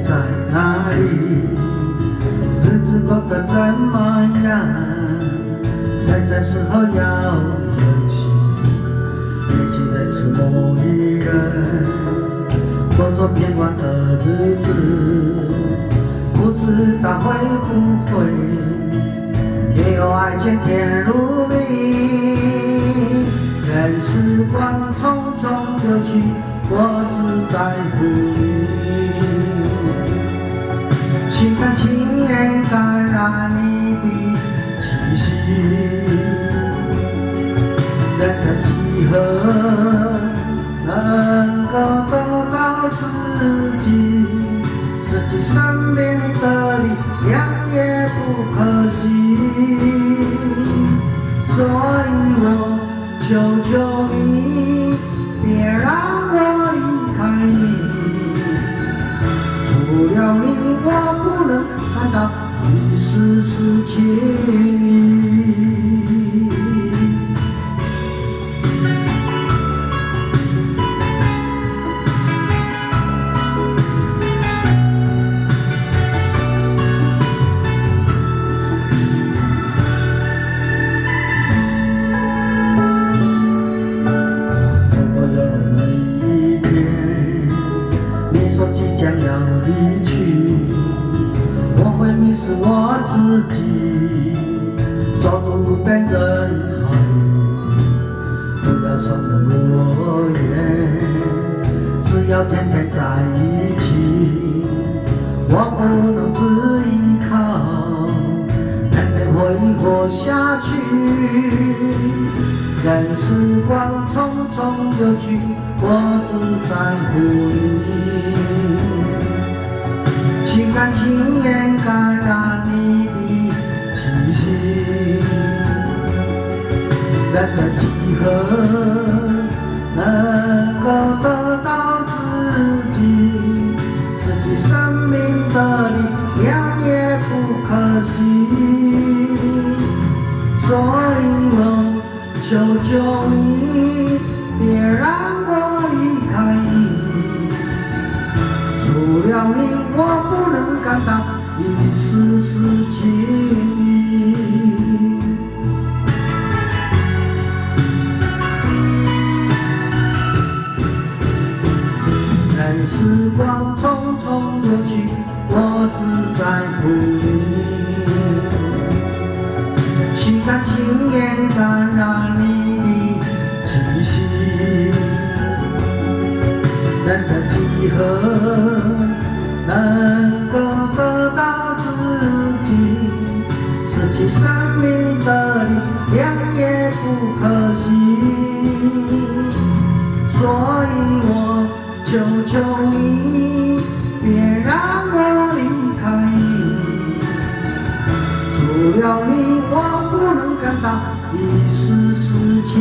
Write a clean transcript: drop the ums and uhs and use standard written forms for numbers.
在哪里？日子过得怎么样？还在时候要珍惜。也许在此某一人过着平凡的日子，不知道会不会也有爱见天如明。任时光匆匆流去，我只在乎你。心甘情愿感染你的气息，人曾几何能够得到自己？失去生命的力量也不可惜，所以我求求你，别让我离开你。除了你，我不能感到一丝丝情意。如果有那一天，你说即将要离去，我会迷失我自己，走入路边人海，不要伤了我愿，只要天天在一起，我不能只依靠，人类会活下去。任时光匆匆流去，我只在乎你。心甘情愿感染你的气息，人曾几何能够得到自己？失去生命的力量也不可惜，所以我求求你，别让我离开你。除了你，我不能感到一丝丝情意。任时光匆匆流去，我只在乎你。心甘情愿感染你的气息，人曾几何能够得到自己？失去生命的力量也不可惜，所以我求求你，别让我离开你。除了你，我不能感到一丝丝情